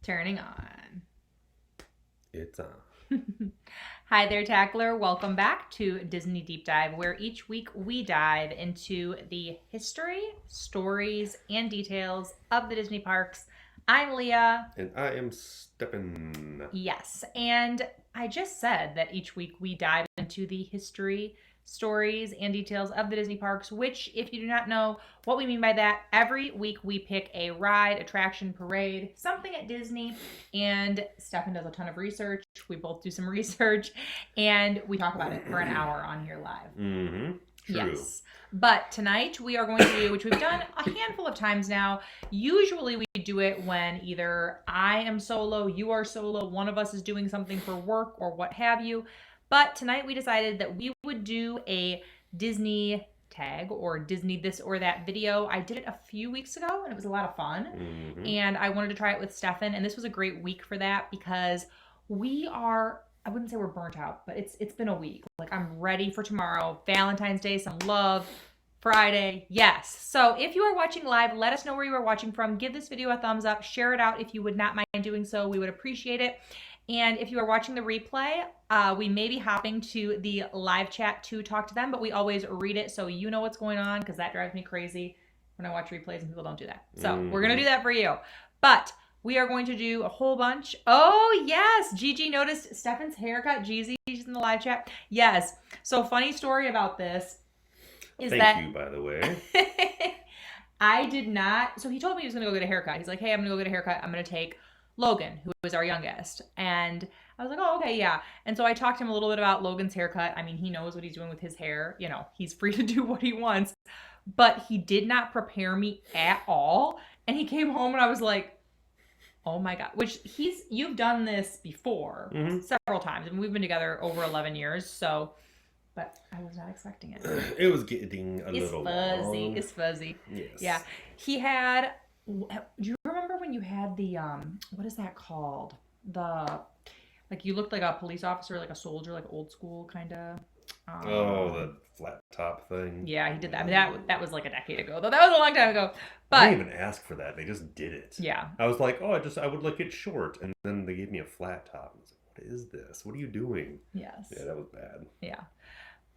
Turning on. It's on. Hi there, Tackler. Welcome back to Disney Deep Dive, where each week we dive into the history, stories, and details of the Disney parks. I'm Leah. And I am stepping. Yes, and I just said that each week we dive into the history, stories, and details of the Disney parks, which, if you do not know what we mean by that, every week we pick a ride, attraction, parade, something at Disney, and Stefan does a ton of research. We both do some research, and we talk about it for an hour on here live. Mm-hmm. True. Yes. But tonight we are going to do, which we've done a handful of times now. Usually we do it when either I am solo, you are solo, one of us is doing something for work or what have you. But tonight we decided that we would do a Disney tag or Disney this or that video. I did it a few weeks ago and it was a lot of fun. Mm-hmm. And I wanted to try it with Stefan. And this was a great week for that because we are, I wouldn't say we're burnt out, but it's been a week. Like, I'm ready for tomorrow. Valentine's Day, some love. Friday, yes. So if you are watching live, let us know where you are watching from. Give this video a thumbs up. Share it out if you would not mind doing so. We would appreciate it. And if you are watching the replay, we may be hopping to the live chat to talk to them, but we always read it so you know what's going on, because that drives me crazy when I watch replays and people don't do that. So we're going to do that for you. But we are going to do a whole bunch. Oh, yes. Gigi noticed Stefan's haircut. Gigi, she's in the live chat. Yes. So funny story about this is Thank you, by the way. I did not. So he told me he was going to go get a haircut. He's like, hey, I'm going to go get a haircut. I'm going to take Logan, who is our youngest. And I was like, oh, okay, yeah. And so I talked to him a little bit about Logan's haircut. I mean, he knows what he's doing with his hair. You know, he's free to do what he wants. But he did not prepare me at all. And he came home and I was like, oh my God, which you've done this before several times. I mean, we've been together over 11 years, so, but I was not expecting it. It was getting a little fuzzy. long. It's fuzzy. Yes. Yeah. He had, do you remember when you had the, what is that called? Like you looked like a police officer, like a soldier, like old school kind of. The flat top thing. Yeah, he did that. I mean, that was like a decade ago, though. That was a long time ago. But I didn't even ask for that. They just did it. Yeah. I was like, oh, I would like it short. And then they gave me a flat top. I was like, what is this? What are you doing? Yes. Yeah, that was bad. Yeah.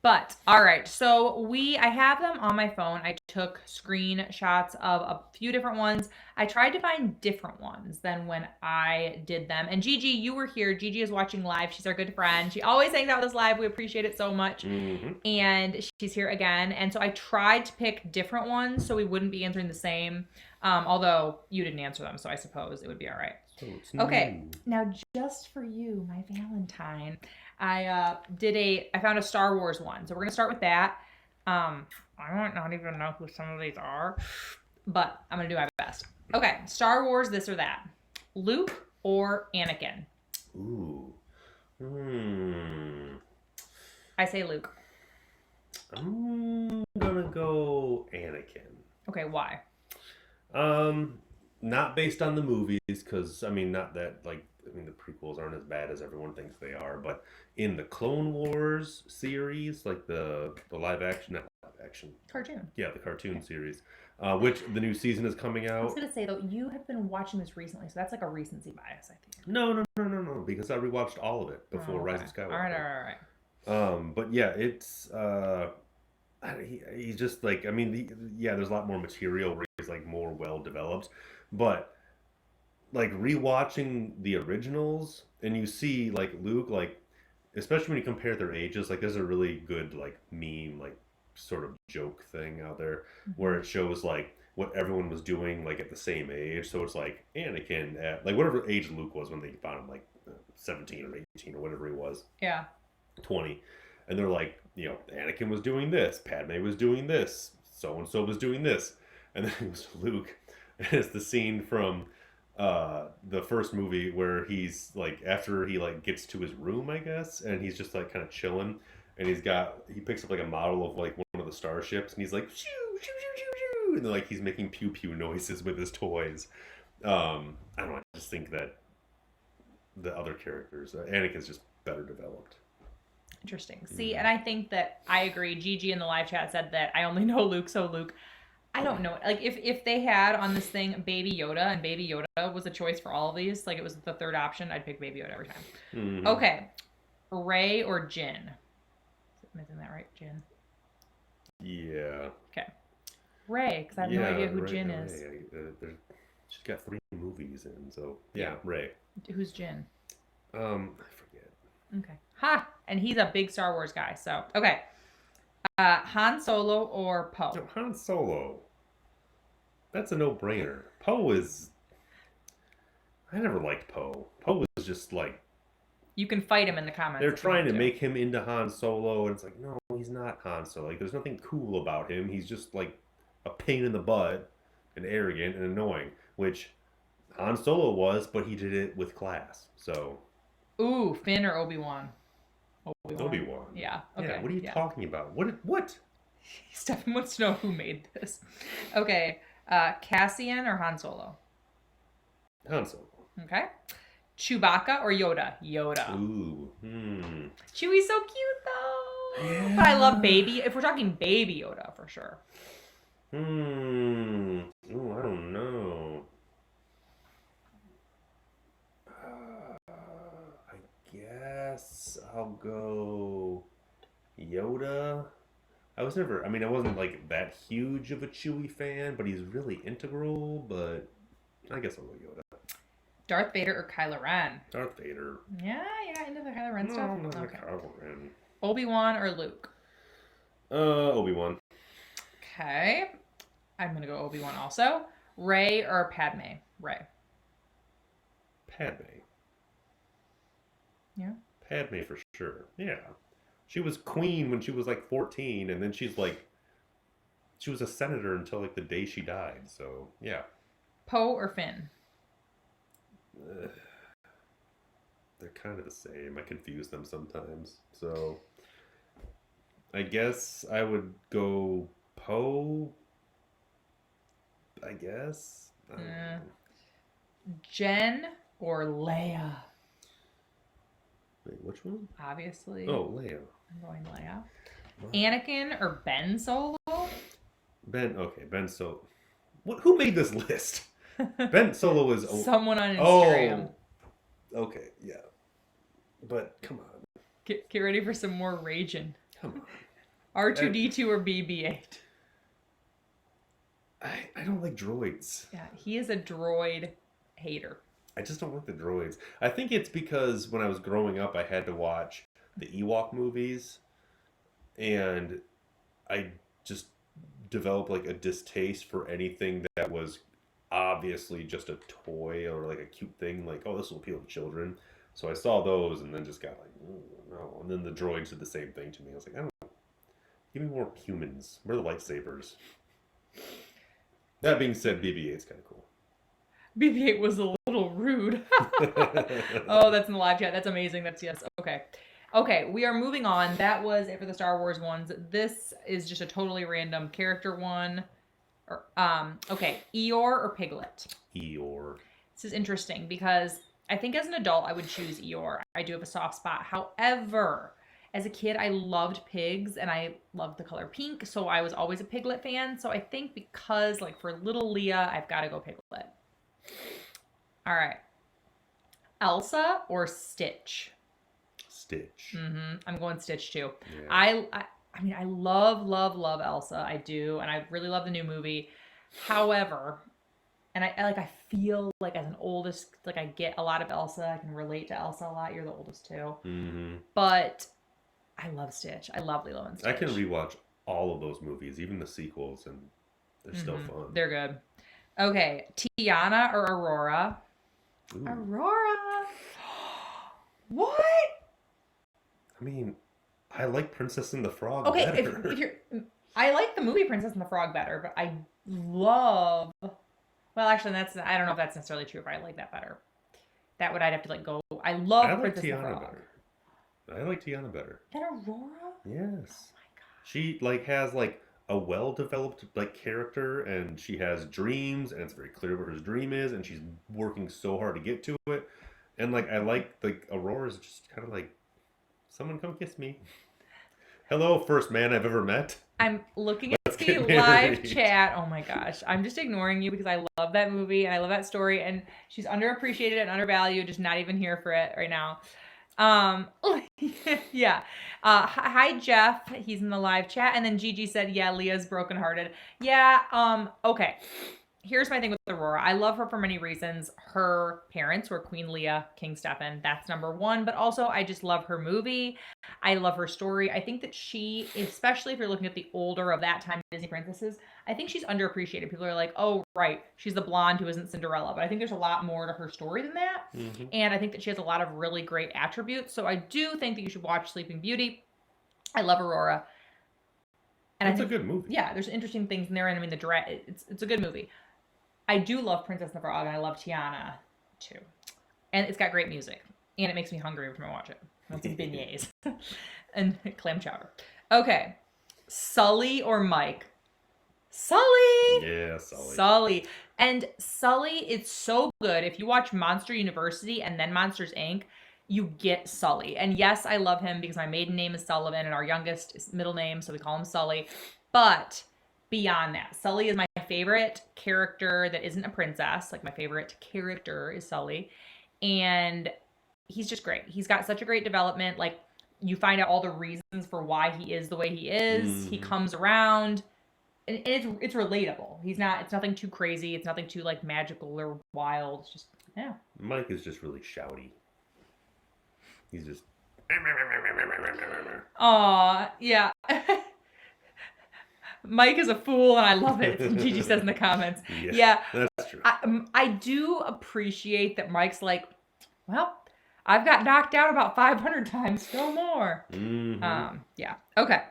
But, all right, so I have them on my phone. I took screenshots of a few different ones. I tried to find different ones than when I did them. And Gigi, you were here. Gigi is watching live. She's our good friend. She always hangs out with us live. We appreciate it so much. Mm-hmm. And she's here again. And so I tried to pick different ones so we wouldn't be answering the same. Although you didn't answer them, so I suppose it would be all right. So it's Okay, now just for you, my Valentine, I found a Star Wars one. So we're going to start with that. I might not even know who some of these are, but I'm going to do my best. Okay, Star Wars, this or that. Luke or Anakin? Ooh. I say Luke. I'm gonna go Anakin. Okay, why? Not based on the movies, because not that the prequels aren't as bad as everyone thinks they are, but in the Clone Wars series, like the live action, not live action, cartoon. Yeah, the cartoon series, which the new season is coming out. I was gonna say though, you have been watching this recently, so that's like a recency bias, I think. No, because I rewatched all of it before Rise of Skywalker. All right. But yeah, it's he's just like, there's a lot more material where he's like more well developed, but like rewatching the originals and you see like Luke, like especially when you compare their ages, like there's a really good like meme like sort of joke thing out there where it shows like what everyone was doing like at the same age. So it's like Anakin at like whatever age Luke was when they found him, like 17 or 18 or whatever he was. Yeah. 20. And they're like, Anakin was doing this, Padme was doing this, so-and-so was doing this. And then it was Luke. And it's the scene from the first movie where he's like, after he like gets to his room, I guess, and he's just like kind of chilling. And he picks up like a model of like one of the starships and he's like, shoo, shoo, shoo, shoo, shoo. And then like he's making pew pew noises with his toys. I don't know, I just think that the other characters, Anakin's just better developed. Interesting. See, and I think that I agree. Gigi in the live chat said that I only know Luke, so Luke. I don't know. Like if they had on this thing Baby Yoda and Baby Yoda was a choice for all of these, like it was the third option, I'd pick Baby Yoda every time. Mm-hmm. Okay, Rey or Jin? Am I saying that right? Jin. Yeah. Okay. Rey, because I have no idea who Jin is. She's got 3 movies in, so yeah, Rey. Who's Jin? I forget. Okay. Ha! And he's a big Star Wars guy, so okay. Han Solo or Poe? No, Han Solo. That's a no-brainer. Poe is. I never liked Poe. Poe was just like. You can fight him in the comments. They're trying to make him into Han Solo, and it's like, no, he's not Han Solo. Like, there's nothing cool about him. He's just like a pain in the butt, and arrogant and annoying, which Han Solo was, but he did it with class. So. Ooh, Finn or Obi-Wan? Obi-Wan. Yeah. Okay. Yeah, what are you talking about? What? Stefan wants to know who made this. Okay. Cassian or Han Solo? Han Solo. Okay. Chewbacca or Yoda? Yoda. Ooh. Chewie's so cute though. Yeah. But I love baby. If we're talking baby Yoda, for sure. Ooh, I don't know. I guess I'll go Yoda. I wasn't like that huge of a Chewie fan, but he's really integral, but I guess I'll go Yoda. Darth Vader or Kylo Ren? Darth Vader. Yeah, you're not into the Kylo Ren stuff? No, Okay. Kylo Ren. Obi-Wan or Luke? Obi-Wan. Okay. I'm going to go Obi-Wan also. Rey or Padme? Rey. Padme. Yeah? Padme for sure. Yeah. She was queen when she was like 14, and then she was a senator until like the day she died. So, yeah. Poe or Finn? They're kind of the same. I confuse them sometimes. So, I guess I would go Poe. I guess. I don't know. Jen or Leia? Wait, which one? Obviously. Oh, Leia. I'm going Leia. Wow. Anakin or Ben Solo? Ben Solo. Who made this list? Ben Solo is someone on Instagram. Oh, okay, yeah. But come on. Get ready for some more raging. Come on. R2D2 or BB-8? I don't like droids. Yeah, he is a droid hater. I just don't like the droids. I think it's because when I was growing up, I had to watch the Ewok movies, and I just developed like a distaste for anything that was obviously just a toy or like a cute thing, like, oh, this will appeal to children. So I saw those and then just got like, oh, no. And then the droids did the same thing to me. I was like, I don't know. Give me more humans. Where are the lightsabers? That being said, BB-8's kind of cool. BB-8 was a little rude. Oh, that's in the live chat. That's amazing. That's yes. Okay, we are moving on. That was it for the Star Wars ones. This is just a totally random character one. Okay, Eeyore or Piglet? Eeyore. This is interesting because I think as an adult I would choose Eeyore. I do have a soft spot. However, as a kid I loved pigs and I loved the color pink, so I was always a Piglet fan. So I think because like for little Leah, I've got to go Piglet. All right. Elsa or Stitch? Stitch. I'm going Stitch too. Yeah. I mean, I love Elsa. I do. And I really love the new movie. However, and I feel like as an oldest, like I get a lot of Elsa. I can relate to Elsa a lot. You're the oldest too. But I love Stitch. I love Lilo and Stitch. I can rewatch all of those movies, even the sequels, and they're still fun. They're good. Okay, Tiana or Aurora? Ooh. Aurora. What? I mean, I like Princess and the Frog Okay, better. if you're, I like the movie Princess and the Frog better, but I love. Well, actually, I don't know if that's necessarily true. If I like that better, I'd have to go. I love Princess and the Frog. Better. I like Tiana better. Than Aurora? Yes. Oh my god. She has a well-developed character, and she has dreams, and it's very clear what her dream is, and she's working so hard to get to it. And I like Aurora's just kind of like, someone come kiss me. Hello, first man I've ever met. I'm looking Let's at the get live married. chat. Oh my gosh. I'm just ignoring you because I love that movie and I love that story. And she's underappreciated and undervalued, just not even here for it right now. Yeah. Hi Jeff. He's in the live chat. And then Gigi said, yeah, Leah's brokenhearted. Yeah. Okay. Here's my thing with Aurora. I love her for many reasons. Her parents were Queen Leah, King Stefan. That's number one. But also, I just love her movie. I love her story. I think that she, especially if you're looking at the older of that time Disney princesses, I think she's underappreciated. People are like, oh, right, she's the blonde who isn't Cinderella. But I think there's a lot more to her story than that. Mm-hmm. And I think that she has a lot of really great attributes. So I do think that you should watch Sleeping Beauty. I love Aurora. And It's I a think, good movie. yeah, there's interesting things in there. And I mean, it's a good movie. I do love Princess and the Frog, and I love Tiana, too. And it's got great music. And it makes me hungry every time I watch it. I want some beignets. And clam chowder. Okay. Sully or Mike? Sully! Yeah, Sully. Sully. And Sully, it's so good. If you watch Monster University and then Monsters, Inc., you get Sully. And yes, I love him because my maiden name is Sullivan and our youngest is middle name, so we call him Sully. But beyond that, Sully is my favorite character that isn't a princess. Like, my favorite character is Sully. And he's just great. He's got such a great development. Like, you find out all the reasons for why he is the way he is. Mm-hmm. He comes around. And it's relatable. It's nothing too crazy. It's nothing too, like, magical or wild. It's just, yeah. Mike is just really shouty. He's just... Aw, yeah. Mike is a fool, and I love it. Gigi says in the comments. Yeah, that's true. I do appreciate that Mike's like, well, I've got knocked out about 500 times, no more. Mm-hmm. Yeah. Okay.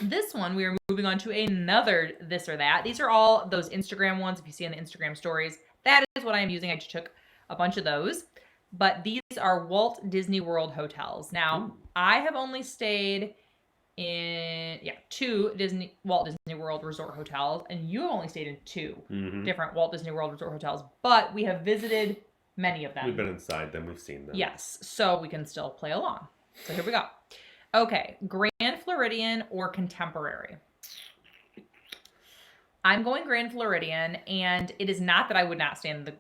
This one, we are moving on to another this or that. These are all those Instagram ones. If you see in the Instagram stories, that is what I am using. I just took a bunch of those. But these are Walt Disney World hotels. Now, I have only stayed in two Walt Disney World resort hotels, and you have only stayed in two different Walt Disney World resort hotels, but we have visited many of them. We've been inside them, we've seen them. Yes, so we can still play along. So here we go. Okay, Grand Floridian or Contemporary? I'm going Grand Floridian, and it is not that I would not stay in the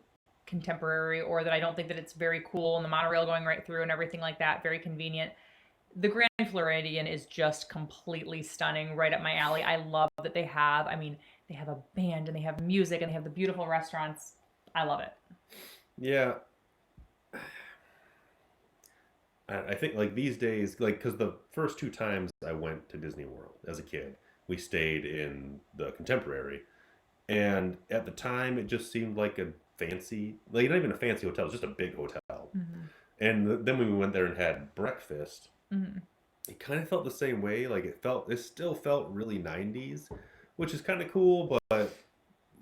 Contemporary or that I don't think that it's very cool and the monorail going right through and everything like that, very convenient. The Grand Floridian is just completely stunning, right up my alley. I love that they have a band and they have music and they have the beautiful restaurants. I love it. Yeah. I think, like, these days, like, because the first two times I went to Disney World as a kid, we stayed in the Contemporary. And at the time, it just seemed like a fancy, like, not even a fancy hotel, it was just a big hotel. Mm-hmm. And then when we went there and had breakfast, it kind of felt the same way. Like, it still felt really 90s, which is kind of cool, but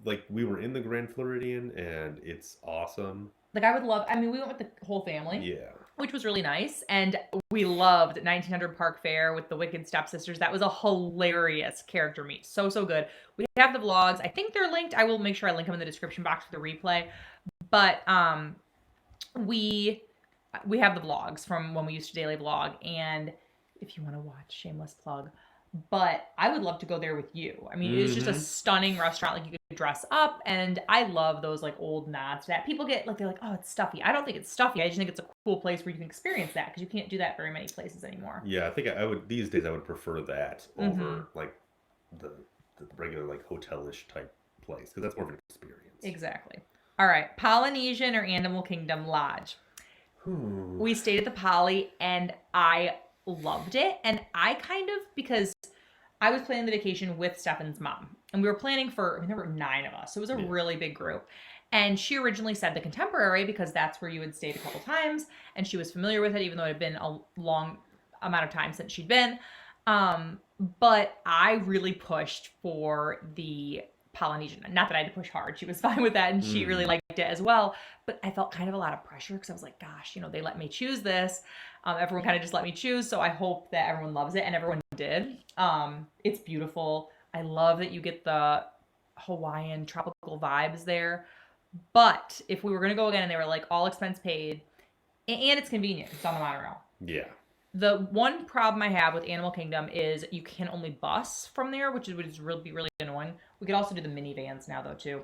like, we were in the Grand Floridian and it's awesome. Like, we went with the whole family. Yeah. Which was really nice. And we loved 1900 Park Fair with the Wicked Stepsisters. That was a hilarious character meet. So good. We have the vlogs. I think they're linked. I will make sure I link them in the description box for the replay. But we have the vlogs from when we used to daily vlog. And if you want to watch, shameless plug. But I would love to go there with you. I mean, it's just a stunning restaurant. Like, you could dress up, and I love those, like, old nods that people get. Like, they're like, oh, it's stuffy. I don't think it's stuffy. I just think it's a cool place where you can experience that, because you can't do that very many places anymore. Yeah, I think I would, these days, I would prefer that over like the regular, like, hotel-ish type place, because that's more of an experience. Exactly. All right, Polynesian or Animal Kingdom Lodge? We stayed at the Poly, and I loved it. And I because I was planning the vacation with Stefan's mom, and we were planning there were 9 of us, so it was a really big group. And she originally said the Contemporary because that's where you had stayed a couple times, and she was familiar with it, even though it had been a long amount of time since she'd been. But I really pushed for the Polynesian. Not that I had to push hard. She was fine with that, and she really liked it as well. But I felt kind of a lot of pressure because I was like, gosh, they let me choose this. Everyone kind of just let me choose, so I hope that everyone loves it, and everyone did. It's beautiful. I love that you get the Hawaiian tropical vibes there. But if we were going to go again and they were like all expense paid, and it's convenient, it's on the monorail. Yeah. The one problem I have with Animal Kingdom is you can only bus from there, which would really be really annoying. We could also do the minivans now though too.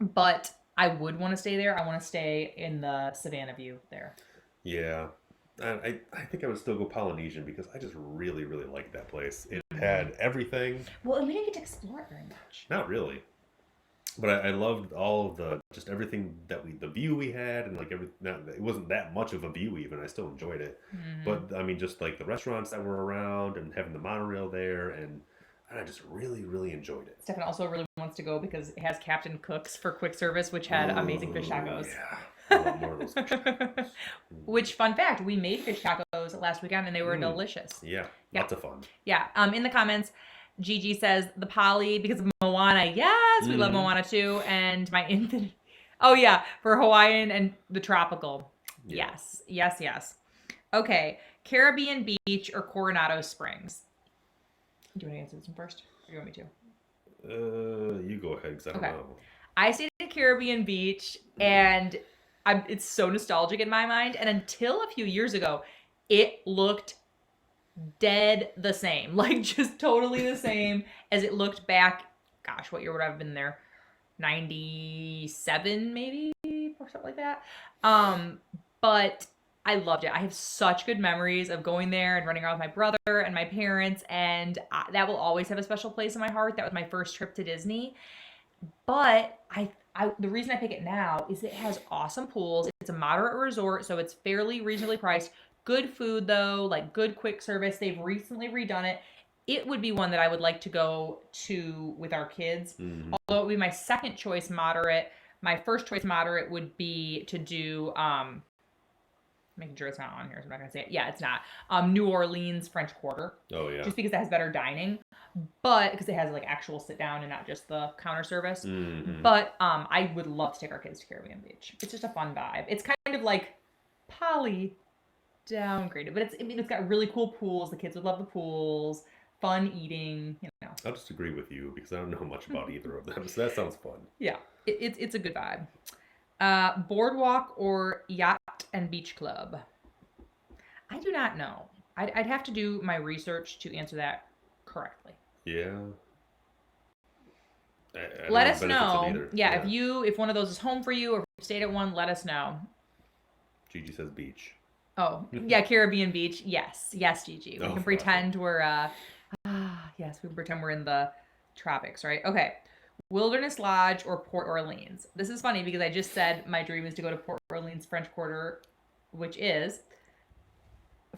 But I would want to stay there. I want to stay in the Savannah View there. Yeah. I think I would still go Polynesian because I just really, really liked that place. It had everything. Well, and we didn't get to explore it very much. Not really. But I loved all of just everything the view we had, and like it wasn't that much of a view even. I still enjoyed it. But I mean, just like the restaurants that were around and having the monorail there, and I just really, really enjoyed it. Stefan also really wants to go because it has Captain Cook's for quick service, which had amazing fish tacos. Yeah. I want more of those fish tacos. Which, fun fact, we made fish tacos last weekend and they were delicious. Yeah, lots of fun. Yeah. In the comments, Gigi says the Poly because of Moana. Yes, we love Moana too. And my infant. Oh yeah, for Hawaiian and the tropical. Yeah. Yes. Okay, Caribbean Beach or Coronado Springs. Do you want to answer this one first? Or do you want me to? You go ahead because I don't know. I stayed at Caribbean Beach and it's so nostalgic in my mind. And until a few years ago, it looked dead the same. Like just totally the same as it looked back. Gosh, what year would I have been there? 97 maybe or something like that. But I loved it. I have such good memories of going there and running around with my brother and my parents. And that will always have a special place in my heart. That was my first trip to Disney. But the reason I pick it now is it has awesome pools. It's a moderate resort, so it's fairly reasonably priced. Good food though, like good quick service. They've recently redone it. It would be one that I would like to go to with our kids. Although it would be my second choice moderate. My first choice moderate would be to do making sure it's not on here, so I'm not gonna say it. Yeah, it's not. New Orleans French Quarter. Oh yeah. Just because it has better dining, but because it has like actual sit down and not just the counter service. But I would love to take our kids to Caribbean Beach. It's just a fun vibe. It's kind of like Poly downgraded, but it's got really cool pools. The kids would love the pools. Fun eating, you know. I'll just agree with you because I don't know much about either of them, so that sounds fun. Yeah, it's a good vibe. Boardwalk or Yacht and Beach Club? I do not know. I'd have to do my research to answer that correctly. Yeah. Let us know. Yeah, if one of those is home for you or if you stayed at one, let us know. Gigi says beach. Oh, yeah, Caribbean Beach. Yes, Gigi. We can pretend we're we can pretend we're in the tropics, right? Okay. Wilderness Lodge or Port Orleans? This is funny because I just said my dream is to go to Port Orleans French Quarter, which is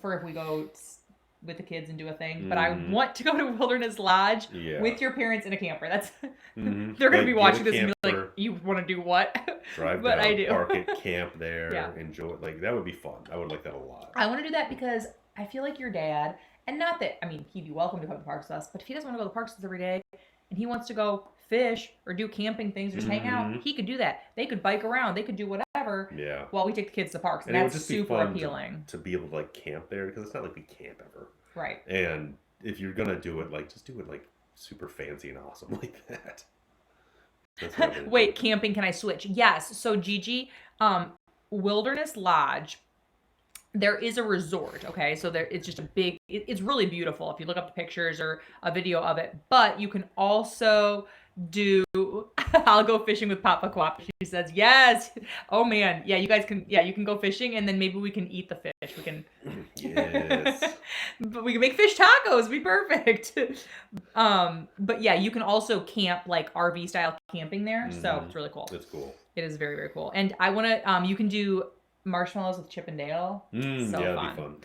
for if we go with the kids and do a thing. But I want to go to Wilderness Lodge with your parents in a camper. That's they're going to be watching this and be like, "You want to do what?" Drive but down, I do. Park it, camp there, enjoy it. Like that would be fun. I would like that a lot. I want to do that because I feel like your dad, and not that he'd be welcome to come to the parks with us, but if he doesn't want to go to the parks with us every day, and he wants to go fish or do camping things or just hang out, he could do that. They could bike around. They could do whatever. Yeah. While we take the kids to the parks. And that's super appealing. To be able to like camp there because it's not like we camp ever. Right. And if you're going to do it, like just do it like super fancy and awesome like that. Wait, camping, can I switch? Yes. So Gigi, Wilderness Lodge, there is a resort, okay? So it's just a big, it's really beautiful if you look up the pictures or a video of it. But you can also do, I'll go fishing with Papa Quap. She says, yes. Oh man. Yeah, you guys can, you can go fishing and then maybe we can eat the fish. We can. Yes. But we can make fish tacos. Be perfect. But yeah, you can also camp like RV style camping there. So it's really cool. It's cool. It is very, very cool. And I want to, you can do marshmallows with Chip and Dale. So that'd fun. be fun.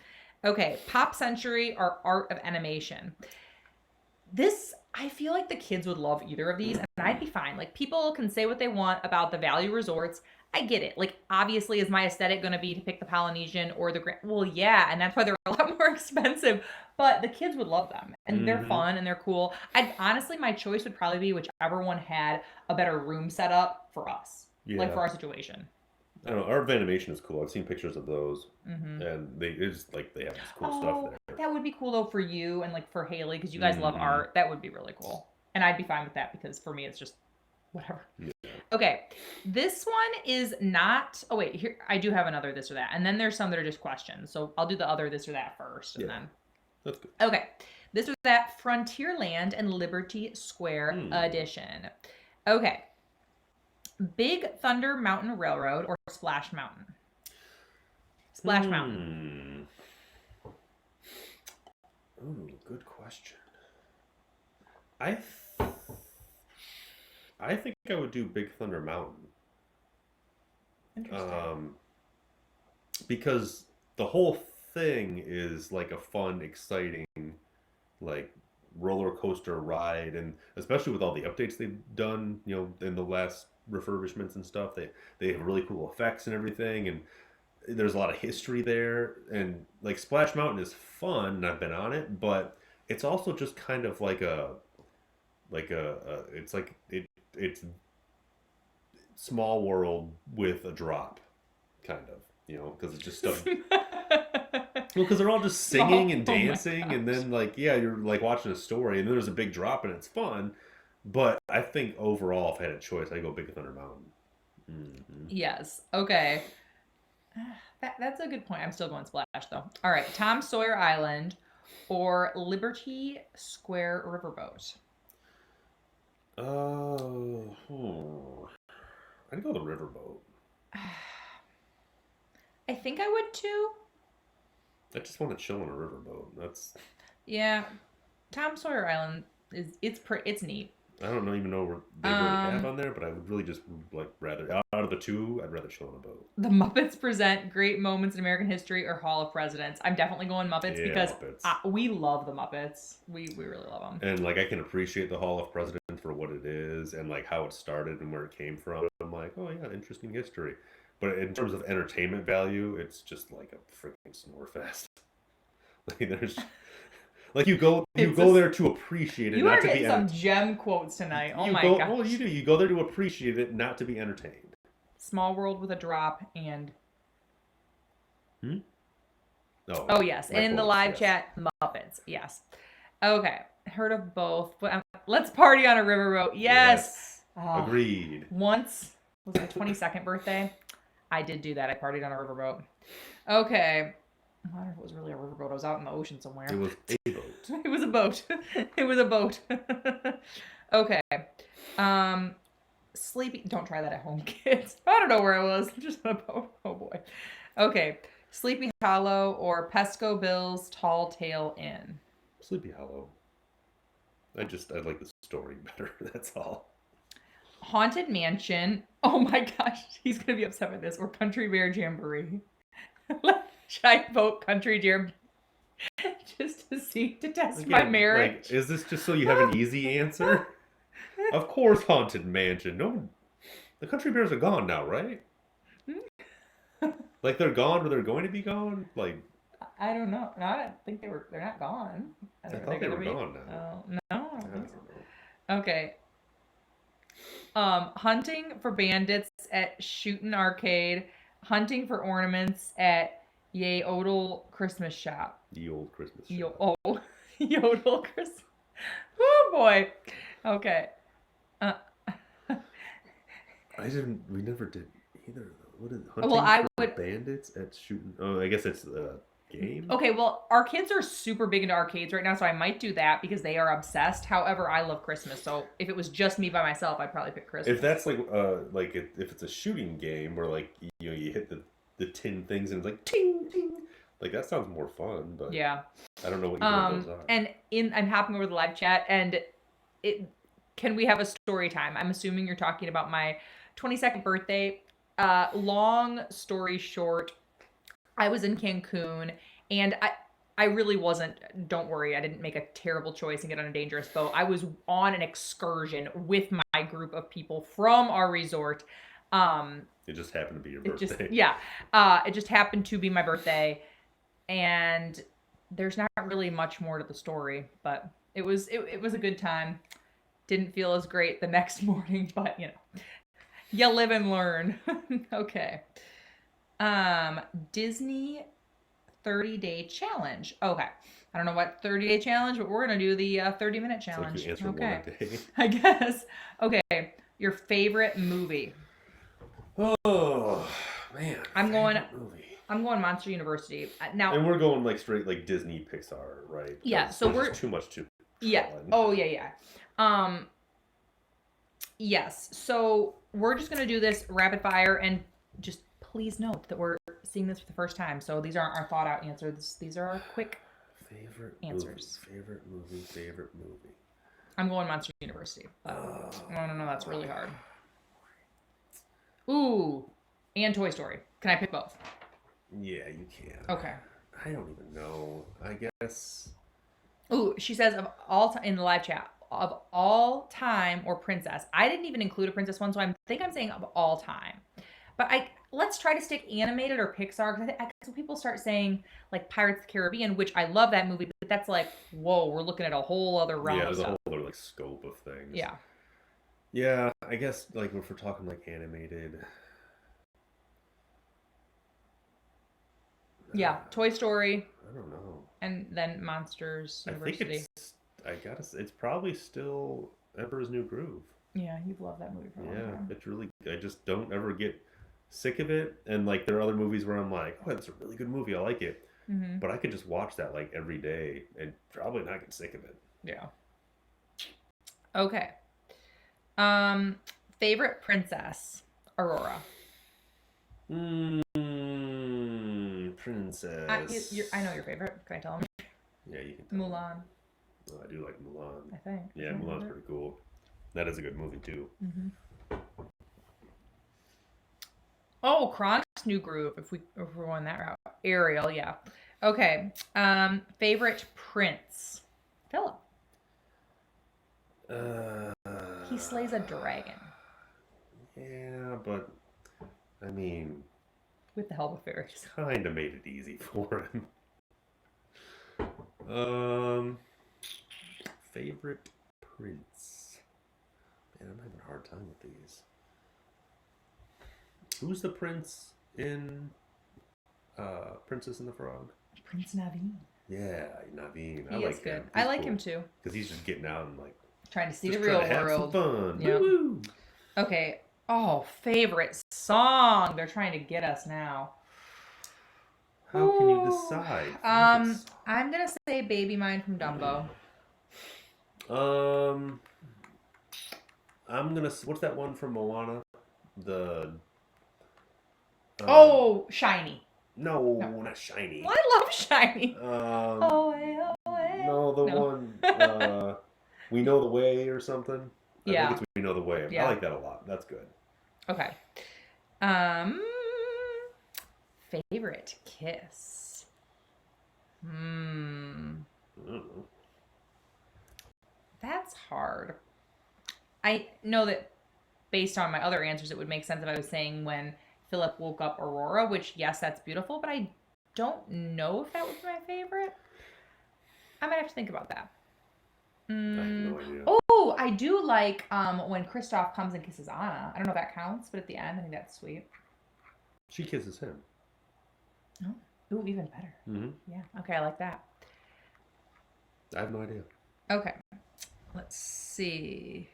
Okay, Pop Century or Art of Animation. This, I feel like the kids would love either of these, and I'd be fine. Like, people can say what they want about the value resorts. I get it. Like, obviously, is my aesthetic going to be to pick the Polynesian or the Grand? Well, yeah, and that's why they're a lot more expensive. But the kids would love them, and they're fun and they're cool. Honestly, my choice would probably be whichever one had a better room setup for us, like for our situation. I don't know. Art of Animation is cool. I've seen pictures of those, and they have this cool stuff there. That would be cool though for you and like for Haley because you guys love art. That would be really cool, and I'd be fine with that because for me it's just whatever. Okay, this one is not. Oh wait, here I do have another this or that, and then there's some that are just questions. So I'll do the other this or that first, and then. That's good. Okay, this or that Frontierland and Liberty Square edition. Okay, Big Thunder Mountain Railroad or Splash Mountain. Splash Mountain. Ooh, good question. I think I would do Big Thunder Mountain. Interesting. Because the whole thing is like a fun, exciting, like roller coaster ride, and especially with all the updates they've done, in the last refurbishments and stuff, they have really cool effects and everything, and there's a lot of history there, and like Splash Mountain is fun, and I've been on it, but it's also just kind of like it's Small World with a drop, kind of, because it's just stuff. Well, because they're all just singing and dancing, and then you're like watching a story, and then there's a big drop, and it's fun. But I think overall, if I had a choice, I'd go Big Thunder Mountain. Mm-hmm. Yes. Okay. That's a good point. I'm still going Splash though. All right, Tom Sawyer Island or Liberty Square Riverboat. I'd go the riverboat. I think I would too. I just want to chill on a riverboat. Yeah. Tom Sawyer Island it's neat. I don't even know what they really have on there, but I would really just rather out of the two, I'd rather chill on a boat. The Muppets Present Great Moments in American History or Hall of Presidents. I'm definitely going Muppets because we love the Muppets. We really love them. And I can appreciate the Hall of Presidents for what it is and how it started and where it came from. I'm like, oh yeah, interesting history. But in terms of entertainment value, it's just like a freaking snore fest. There's you go there to appreciate it, not to be. You are getting some gem quotes tonight. Oh my gosh. Well, you do. You go there to appreciate it, not to be entertained. Small World with a drop and. Oh yes, in the live chat, Muppets. Yes. Okay, heard of both. But let's party on a riverboat. Yes. Agreed. Once was my 22nd birthday. I did do that. I partied on a riverboat. Okay. I don't know if it was really a riverboat. I was out in the ocean somewhere. It was a boat. It was a boat. It was a boat. Okay. Sleepy. Don't try that at home, kids. I don't know where I was. Just on a boat. Oh boy. Okay. Sleepy Hollow or Pesco Bill's Tall Tale Inn. Sleepy Hollow. I like the story better. That's all. Haunted Mansion. Oh my gosh, he's gonna be upset with this. Or Country Bear Jamboree. Should I vote Country Jamboree just to test my marriage? Is this just so you have an easy answer? Of course, Haunted Mansion. No, the Country Bears are gone now, right? They're gone, or they're going to be gone. I don't know. No, I don't think they're not gone. I thought they were gone now. No, I don't think so. Okay. Hunting for bandits at Shootin' Arcade. Hunting for ornaments at Yodel Christmas Shop. The old Christmas shop. Yodel Christmas. Oh boy. Okay. We never did either. What is hunting for bandits at Shootin'? Oh, I guess it's game. Okay, well, our kids are super big into arcades right now, so I might do that because they are obsessed. However, I love Christmas, so if it was just me by myself, I'd probably pick Christmas. If that's if it's a shooting game where you hit the tin things and it's like ting ting, that sounds more fun. But yeah, I don't know what either of those are. And I'm hopping over the live chat, and can we have a story time? I'm assuming you're talking about my 22nd birthday. Long story short, I was in Cancun, and I really wasn't, don't worry, I didn't make a terrible choice and get on a dangerous boat. I was on an excursion with my group of people from our resort. It just happened to be your birthday. It just happened to be my birthday, and there's not really much more to the story, but it was a good time. Didn't feel as great the next morning, but you live and learn. Okay. Disney 30-day challenge. Okay. I don't know what 30-day challenge, but we're going to do the 30-minute challenge. It's like you answered one a day. I guess. Okay. Your favorite movie? Oh man, I'm going. favorite movie. I'm going Monster University now. And we're going like straight like Disney Pixar, right? Yeah. So we're too much to. Yeah. Oh yeah. Yes. So we're just gonna do this rapid fire, and just please note that we're seeing this for the first time. So these aren't our thought out answers. These are our quick favorite answers. Favorite movie. I'm going Monster University. No, that's really hard. Ooh, and Toy Story. Can I pick both? Yeah, you can. Okay. I don't even know. I guess. Ooh, she says of all time in the live chat of all time or princess. I didn't even include a princess one, so I think I'm saying of all time. But let's try to stick animated or Pixar because people start saying like Pirates of the Caribbean, which I love that movie, but that's like whoa, we're looking at a whole other realm. Yeah, there's a whole other like scope of things. Yeah. Yeah, I guess like if we're talking like animated. Yeah, Toy Story. I don't know. And then Monsters University. It's probably still Emperor's New Groove. Yeah, you've loved that movie for a long time. It's really, I just don't ever get sick of it. And like there are other movies where I'm like, oh, that's a really good movie. I like it. Mm-hmm. But I could just watch that like every day and probably not get sick of it. Yeah. Okay. Favorite princess? Aurora. Princess. I know your favorite. Can I tell him? Yeah, you can. Mulan. Oh, I do like Mulan. I think. Yeah, Mulan's pretty cool. That is a good movie too. Mm-hmm. Oh, Kronk's New Groove. If we're going that route, Ariel. Yeah. Okay. Favorite prince? Philip. He slays a dragon. Yeah, but I mean, with the help of fairies, kind of made it easy for him. Favorite prince. Man, I'm having a hard time with these. Who's the prince in Princess and the Frog? Prince Naveen. Yeah, Naveen. He is good. I like him too. Because he's just getting out and like trying to see the real world. Have some fun. Yep. Woo-hoo. Okay. Oh, favorite song. They're trying to get us now. How can you decide? I'm gonna say "Baby Mine" from Dumbo. I'm gonna. What's that one from Moana? Shiny. No, not Shiny. Well, I love Shiny. No, the one. We Know the Way or something. I think it's We Know the Way. Yeah. I like that a lot. That's good. Okay. Favorite kiss. I don't know. That's hard. I know that based on my other answers, it would make sense if I was saying when Philip woke up Aurora, which, yes, that's beautiful, but I don't know if that would be my favorite. I might have to think about that. I have no idea. Oh, I do like when Kristoff comes and kisses Anna. I don't know if that counts, but at the end, I think that's sweet. She kisses him. Oh, ooh, even better. Mm-hmm. Yeah, okay, I like that. I have no idea. Okay, let's see.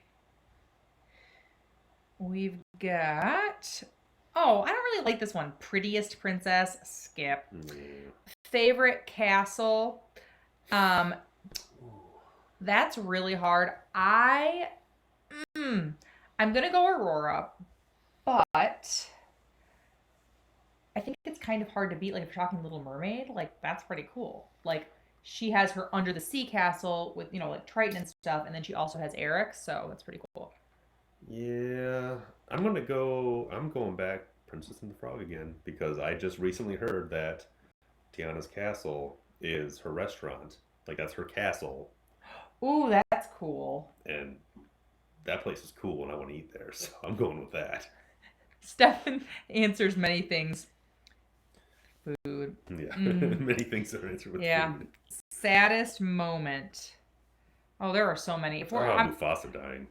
We've got... Oh, I don't really like this one. Prettiest princess, skip. Favorite castle. That's really hard. I'm gonna go Aurora, but I think it's kind of hard to beat. Like if you're talking Little Mermaid, like that's pretty cool. Like she has her under the sea castle with like Triton and stuff, and then she also has Eric, so that's pretty cool. Yeah, I'm going back Princess and the Frog again because I just recently heard that Tiana's castle is her restaurant. Like that's her castle. Ooh, that's cool. And that place is cool and I want to eat there, so I'm going with that. Stefan answers many things. Food. Yeah, many things are answered with food. Saddest moment. Oh, there are so many. Mufasa dying.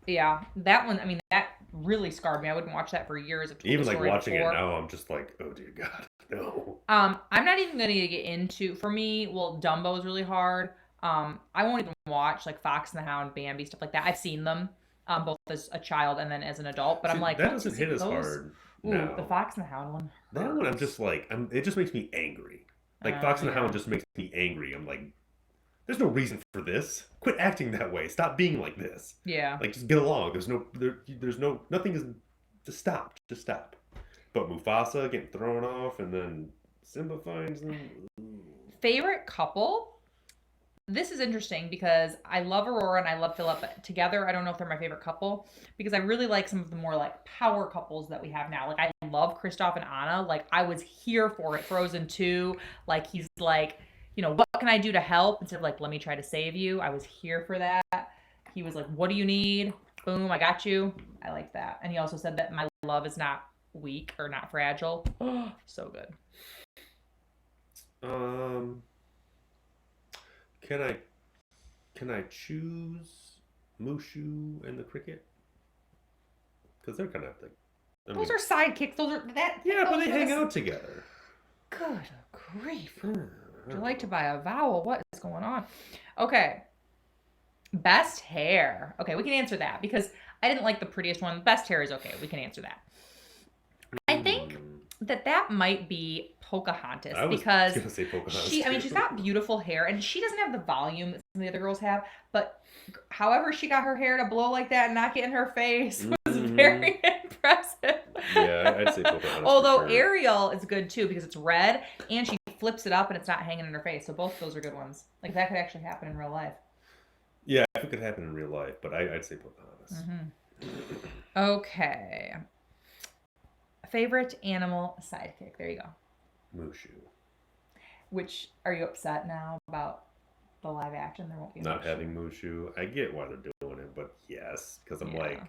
Yeah, that one, I mean, that really scarred me. I wouldn't watch that for years. Even like watching it now, I'm just like, oh dear God, no. I'm not even going to get into, for me, well, Dumbo is really hard. I won't even watch like Fox and the Hound, Bambi, stuff like that. I've seen them. both as a child and then as an adult. But See, I'm like, that once you doesn't see hit as those, hard ooh, now. the Fox and the Hound one. That one, I'm just like, it just makes me angry. Like Fox and the Yeah. Hound just makes me angry. I'm like, there's no reason for this. Quit acting that way. Stop being like this. Yeah. Like, just get along. There's no, nothing is. Just stop. Just stop. But Mufasa getting thrown off, and then Simba finds them. Favorite couple? This is interesting because I love Aurora and I love Philip, but together I don't know if they're my favorite couple because I really like some of the more like power couples that we have now. Like I love Kristoff and Anna. Like I was here for it. Frozen 2, like he's like, what can I do to help instead of like let me try to save you. I was here for that. He was like, what do you need? Boom, I got you. I like that. And he also said that my love is not weak or not fragile. So good. Um, can I choose Mushu and the cricket? Because they're kind of like. Those are sidekicks. Those are that. Yeah, but those they are hang the- out together. Good grief. Would you like to buy a vowel? What is going on? Okay. Best hair. Okay, we can answer that because I didn't like the prettiest one. Best hair is okay. We can answer that. I think that might be Pocahontas I was because gonna say Pocahontas. she's got beautiful hair and she doesn't have the volume that some of the other girls have, but however she got her hair to blow like that and not get in her face was very impressive. Yeah, I'd say Pocahontas. Although for sure. Ariel is good too because it's red and she flips it up and it's not hanging in her face. So both of those are good ones. Like that could actually happen in real life. Yeah, if it could happen in real life, but I'd say Pocahontas. Okay. Favorite animal sidekick. There you go. Mushu. Which are you upset now about the live action? There won't be a Not Mushu. having Mushu. I get why they're doing it, but yes, because I'm Yeah. like,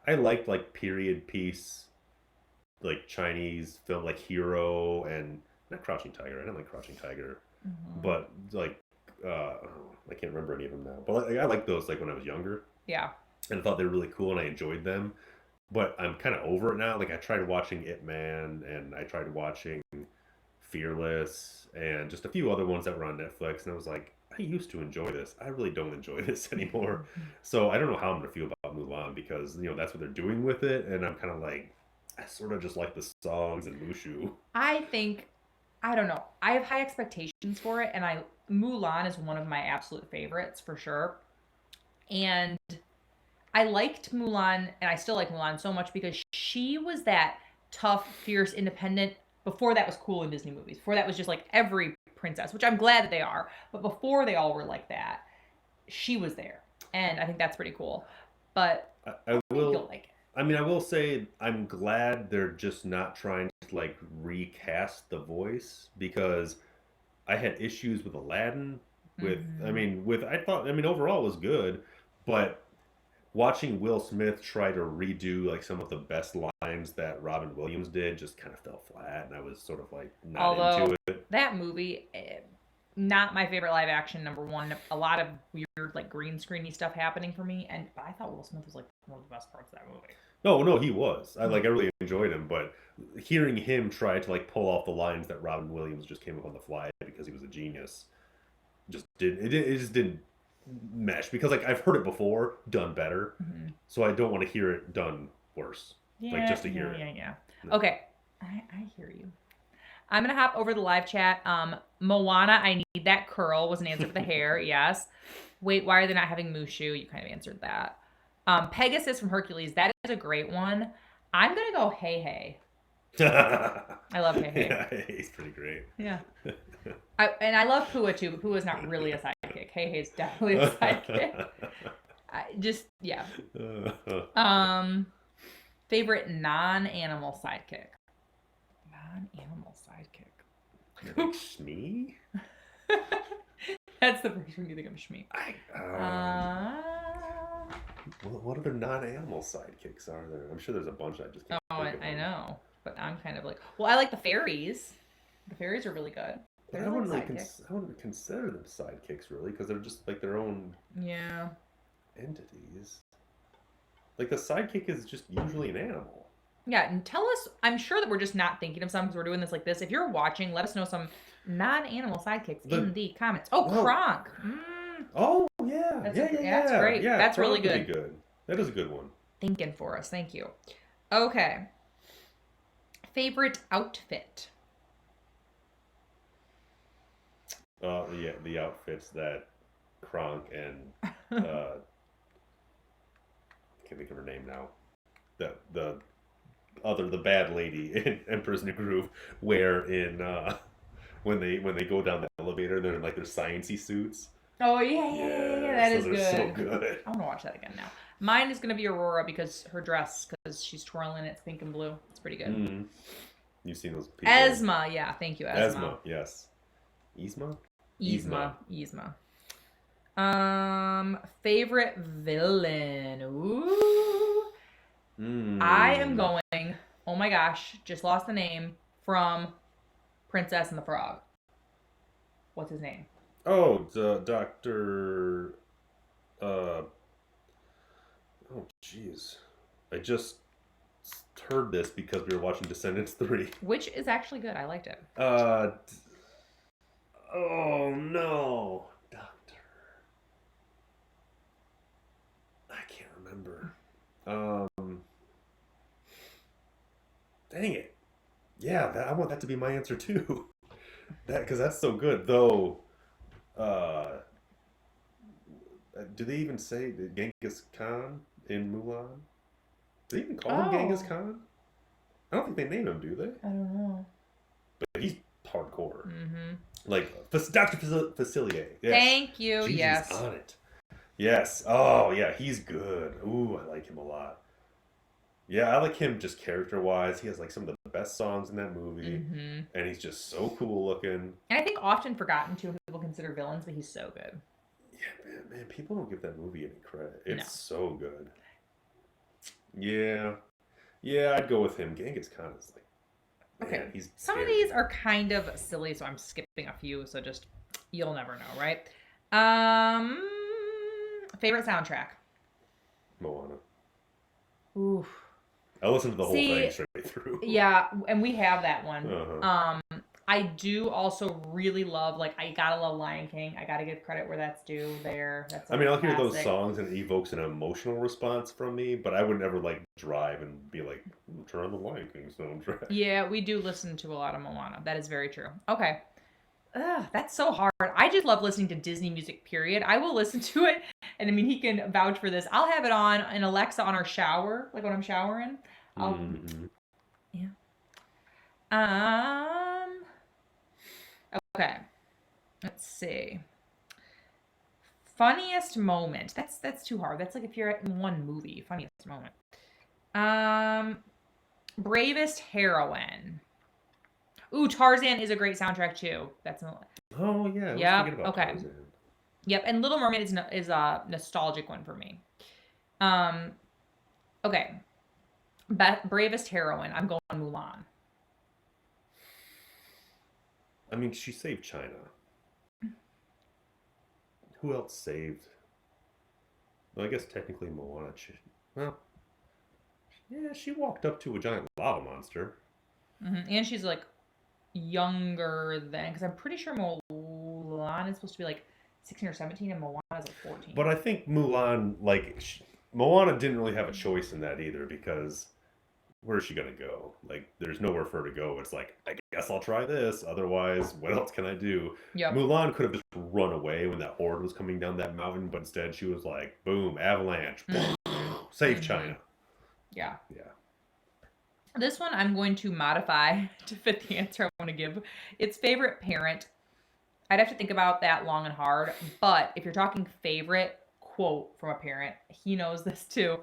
I liked like period piece, like Chinese film, like Hero and not Crouching Tiger. I didn't like Crouching Tiger, but like I can't remember any of them now. But like, I liked those like when I was younger, Yeah. and I thought they were really cool and I enjoyed them. But I'm kind of over it now. Like I tried watching Ip Man and I tried watching Fearless and just a few other ones that were on Netflix, and I was like, I used to enjoy this. I really don't enjoy this anymore. So I don't know how I'm gonna feel about Mulan because that's what they're doing with it, and I'm kind of like, I sort of just like the songs and Mushu. I don't know. I have high expectations for it, and Mulan is one of my absolute favorites for sure. And I liked Mulan, and I still like Mulan so much because she was that tough, fierce, independent. Before that was cool in Disney movies. Before that was just like every princess, which I'm glad that they are. But before they all were like that, she was there, and I think that's pretty cool. But I think will. you'll like it. I mean, I will say I'm glad they're just not trying to like recast the voice because I had issues with Aladdin. I mean, overall it was good, but watching Will Smith try to redo like some of the best lines that Robin Williams did just kind of fell flat, and I was sort of like not Although into it. that movie, not my favorite live action. Number one, a lot of weird like green screeny stuff happening for me, but I thought Will Smith was like one of the best parts of that movie. No, he was. I really enjoyed him, but hearing him try to like pull off the lines that Robin Williams just came up on the fly because he was a genius, it just didn't mesh because like I've heard it before done better, so I don't want to hear it done worse. Like just to hear it. Yeah. No. Okay, I hear you. I'm gonna hop over the live chat. Moana, I need that curl was an answer for the hair. Yes. Wait, why are they not having Mushu? You kind of answered that. Pegasus from Hercules, that is a great one. I'm gonna go Hey Hey. I love Hey Hey. Yeah, he's pretty great. Yeah. I love Pua too, but Pua's not really a sidekick. Hey Hey's definitely a sidekick. Yeah. Favorite non-animal sidekick. Non-animal sidekick. Like Shmee? That's the first one you think of Shmee. What other non-animal sidekicks are there? I'm sure there's a bunch I just can't think of I them. know. But I'm kind of like, well, I like the fairies. The fairies are really good. But I wouldn't consider them sidekicks really because they're just like their own entities. Like the sidekick is just usually an animal. Yeah, and tell us, I'm sure that we're just not thinking of some because we're doing this like this. If you're watching, let us know some non-animal sidekicks in the comments. Oh, Kronk. Oh, yeah. That's yeah. great. Yeah, That's Kronk really would be good. That is a good one. Thinking for us. Thank you. Okay. Favorite outfit? Yeah, the outfits that Kronk and can't think of her name now. The bad lady in Emperor's New Groove wear in when they go down the elevator. They're in like their sciencey suits. Oh, yeah. That is those are good. so good. I want to watch that again now. Mine is going to be Aurora because her dress, because she's twirling, it's pink and blue. It's pretty good. Mm. You've seen those people. Esma, yeah. Thank you, Esma. Esma, yes. Yzma? Yzma. Favorite villain. Ooh. I am going, oh my gosh, just lost the name, from Princess and the Frog. What's his name? Oh, Dr. Oh, jeez. I just heard this because we were watching Descendants 3. Which is actually good. I liked it. Oh no. Doctor. I can't remember. Dang it. Yeah, I want that to be my answer too. Because that's so good. Though, do they even say Genghis Khan in Mulan? Do they even call him Genghis Khan? I don't think they name him, do they? I don't know. But he's hardcore. Mm-hmm. Like Dr. Facilier. Yes. Thank you. Gigi's yes. on it. Yes. Oh, yeah. He's good. Ooh, I like him a lot. Yeah, I like him just character-wise. He has like some of the best songs in that movie. Mm-hmm. And he's just so cool looking. And I think often forgotten too, people consider villains, but he's so good. Yeah, man, people don't give that movie any credit. It's so good. Yeah. Yeah, I'd go with him. Genghis Khan is like, man, he's some scary. of these are kind of silly, so I'm skipping a few, so just, you'll never know, right? Favorite soundtrack? Moana. Oof. I listened to the whole thing straight through. Yeah, and we have that one. Uh-huh. I do also really love, like, I gotta love Lion King. I gotta give credit where that's due there. That's I'll hear those songs and it evokes an emotional response from me, but I would never, like, drive and be like, turn on the Lion King soundtrack. Yeah, we do listen to a lot of Moana. That is very true. Okay. That's so hard. I just love listening to Disney music, period. I will listen to it, and I mean, he can vouch for this. I'll have it on in Alexa on our shower, like when I'm showering. Yeah. Okay. Let's see. Funniest moment. That's too hard. That's like if you're in one movie. Funniest moment. Bravest heroine. Ooh, Tarzan is a great soundtrack too. That's oh yeah. Yeah. Okay. Tarzan. Yep. And Little Mermaid is a nostalgic one for me. Okay. Bravest heroine. I'm going Mulan. I mean, she saved China. Who else saved? Well, I guess technically Moana. She walked up to a giant lava monster. Mm-hmm. And she's like younger than, because I'm pretty sure Mulan is supposed to be like 16 or 17 and Moana is like 14. But I think Mulan, like, Moana didn't really have a choice in that either, because where is she going to go? Like, there's nowhere for her to go. It's like, I guess I'll try this. Otherwise, what else can I do? Yep. Mulan could have just run away when that horde was coming down that mountain, but instead she was like, boom, avalanche, save China. Yeah. Yeah. This one I'm going to modify to fit the answer I want to give. It's favorite parent. I'd have to think about that long and hard, but if you're talking favorite quote from a parent, he knows this too.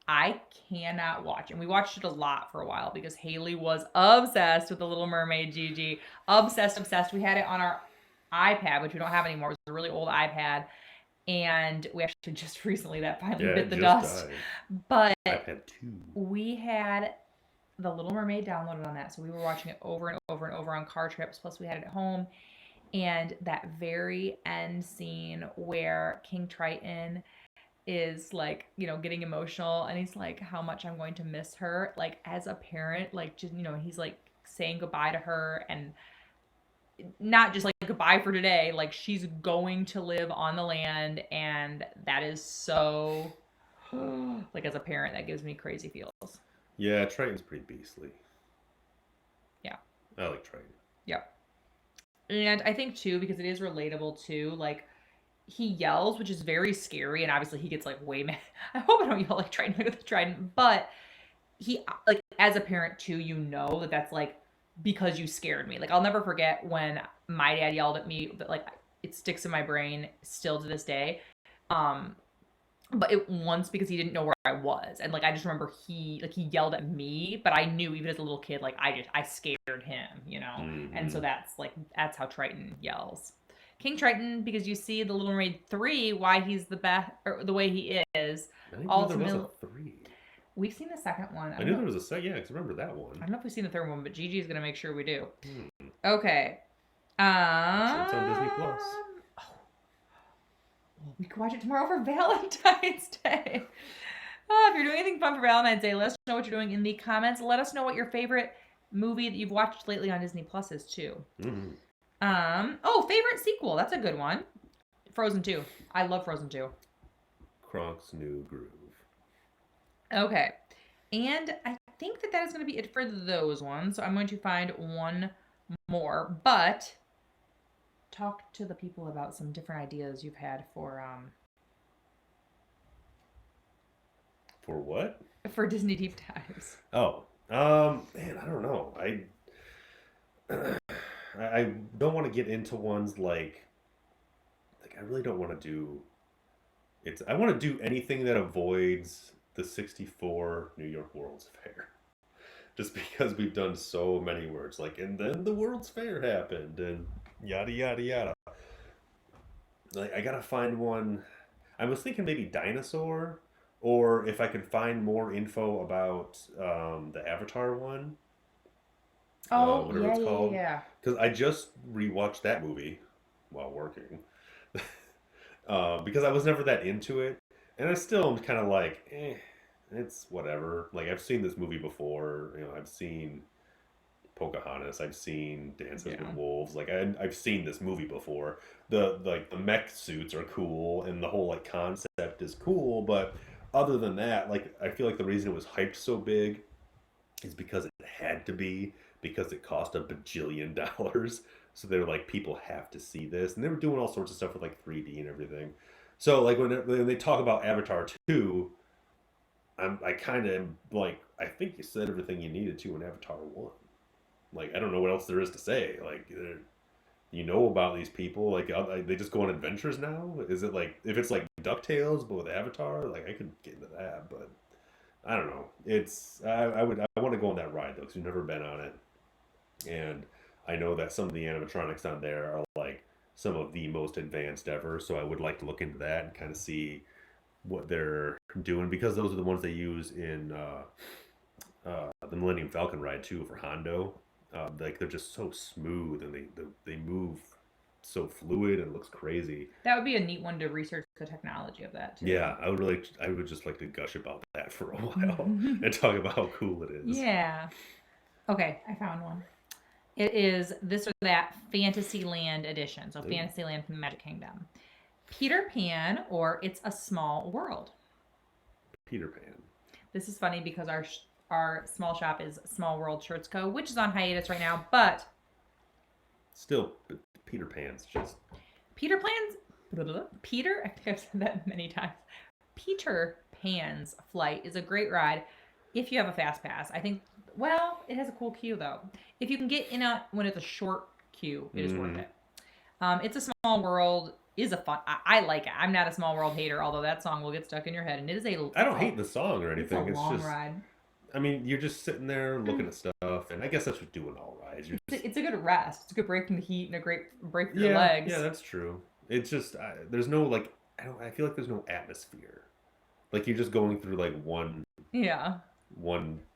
I cannot watch, and we watched it a lot for a while because Haley was obsessed with The Little Mermaid, Gigi. Obsessed. We had it on our iPad, which we don't have anymore. It was a really old iPad, and we actually just recently that finally bit the dust. Died. But iPad 2. We had The Little Mermaid downloaded on that, so we were watching it over and over and over on car trips, plus we had it at home. And that very end scene where King Triton is like, getting emotional, and he's like, how much I'm going to miss her, like as a parent, like, just, he's like saying goodbye to her, and not just like goodbye for today, like she's going to live on the land, and that is so Like as a parent, that gives me crazy feels. Yeah, Triton's pretty beastly. Yeah. I like Triton. Yep. And I think too, because it is relatable too, like he yells, which is very scary, and obviously he gets like way mad. I hope I don't yell like Trident with the Trident, but he like as a parent too, you know that that's like because you scared me. Like I'll never forget when my dad yelled at me, but like it sticks in my brain still to this day. Um, but it once because he didn't know where I was, and like I just remember he yelled at me, but I knew even as a little kid, like I scared him, you know, and so Mm-hmm. that's how Triton yells. King Triton, because you see the Little Mermaid 3, why he's the best or the way he is. I didn't know there was a Ultimately, 3. we've seen the second one. I knew there was a second. Yeah, because I remember that one. I don't know if we've seen the third one, but Gigi's gonna make sure we do. Hmm. Okay. It's on Disney Plus. Oh, well, we can watch it tomorrow for Valentine's Day. Oh, if you're doing anything fun for Valentine's Day, let us know what you're doing in the comments. Let us know what your favorite movie that you've watched lately on Disney Plus is too. Mm-hmm. Favorite sequel. That's a good one. Frozen 2. I love Frozen 2. Kronk's New Groove. Okay. And I think that is going to be it for those ones. So I'm going to find one more. But talk to the people about some different ideas you've had for what? For Disney deep dives. Oh, man, I don't know. I don't want to get into ones like I really don't want to do. I want to do anything that avoids the '64 New York World's Fair. Just because we've done so many words like, and then the World's Fair happened, and yada yada yada. Like I gotta find one. I was thinking maybe dinosaur, or if I could find more info about the Avatar one, Oh, whatever yeah, it's yeah, called. yeah. Because I just rewatched that movie while working, because I was never that into it, and I still am kind of like, it's whatever. Like I've seen this movie before. You know, I've seen Pocahontas. I've seen Dances with Yeah. Wolves. Like I've seen this movie before. The mech suits are cool, and the whole like concept is cool. But other than that, like I feel like the reason it was hyped so big is because it had to be because it cost a bajillion dollars. So they were like, people have to see this, and they were doing all sorts of stuff with like 3D and everything. So like when they talk about Avatar 2, I kind of like, I think you said everything you needed to in Avatar 1. Like I don't know what else there is to say. Like you know about these people. Like they just go on adventures now. Is it like if it's like Ducktales but with Avatar? Like I could get into that, but I don't know. I want to go on that ride though because we've never been on it, and I know that some of the animatronics on there are like some of the most advanced ever. So I would like to look into that and kind of see what they're doing because those are the ones they use in the Millennium Falcon ride too for Hondo. Like they're just so smooth and they move so fluid and it looks crazy. That would be a neat one to research the technology of that too. Yeah, I would just like to gush about that for a while and talk about how cool it is. Yeah. Okay, I found one. It is this or that Fantasyland edition. So Ooh. Fantasyland from the Magic Kingdom. Peter Pan or It's a Small World. Peter Pan. This is funny because our small shop is Small World Shirts Co., which is on hiatus right now, but Still, Peter Pan's just Peter, I think I've said that many times. Peter Pan's flight is a great ride if you have a fast pass. I think, well, it has a cool queue though. If you can get in when it's a short queue, it is worth it. It's a Small World is a fun. I like it. I'm not a Small World hater, although that song will get stuck in your head, and it is a. I don't hate the song or anything. It's a long just ride. I mean, you're just sitting there looking at stuff, and I guess that's what doing all rides. It's a good rest. It's a good break from the heat and a great break for your legs. Yeah, that's true. It's just there's no like I feel like there's no atmosphere. Like you're just going through like one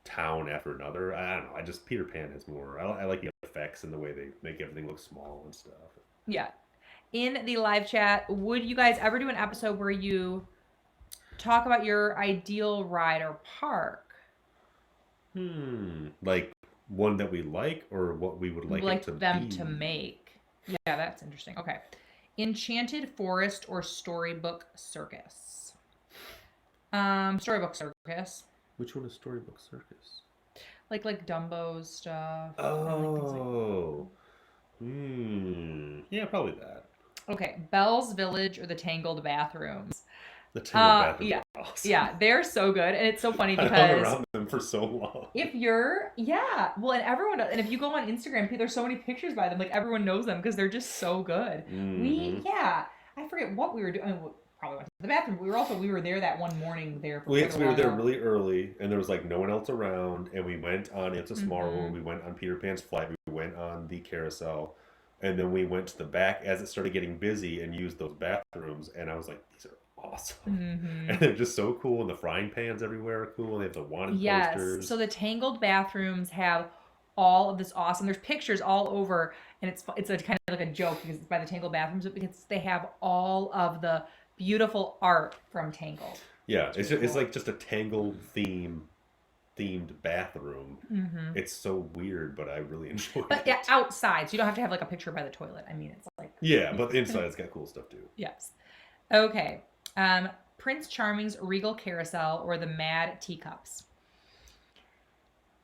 town after another. I don't know. Peter Pan has more. I like the effects and the way they make everything look small and stuff. Yeah. In the live chat, would you guys ever do an episode where you talk about your ideal ride or park? Like one that we like or what we would like it to them be? to make. Yeah, that's interesting. Okay. Enchanted Forest or Storybook Circus? Storybook Circus. Which one is Storybook Circus? Like Dumbo's stuff. Oh. Yeah, probably that. Okay, Belle's Village or the Tangled Bathrooms. The Tangled Bathrooms Yeah. are awesome. Yeah, they're so good. And it's so funny I because hung around them for so long. well, and everyone, and if you go on Instagram, there's so many pictures by them. Like everyone knows them because they're just so good. I forget what we were doing. I mean, we probably went to the bathroom. We were there that one morning there. We were there really early, and there was like no one else around, and we went on It's a Small World. We went on Peter Pan's Flight. We went on the carousel, and then we went to the back as it started getting busy and used those bathrooms. And I was like, these are awesome, and they're just so cool. And the frying pans everywhere are cool. And they have the wanted posters. So the Tangled Bathrooms have all of this awesome. There's pictures all over, and it's a kind of like a joke because it's by the Tangled Bathrooms, but because they have all of the beautiful art from Tangled. Yeah, it's like just a Tangled themed bathroom. It's so weird, but I really enjoy it. But yeah, outside, so you don't have to have like a picture by the toilet. I mean, it's like but inside it's got cool stuff too. Yes. Okay. Prince Charming's Regal Carousel or the Mad Teacups.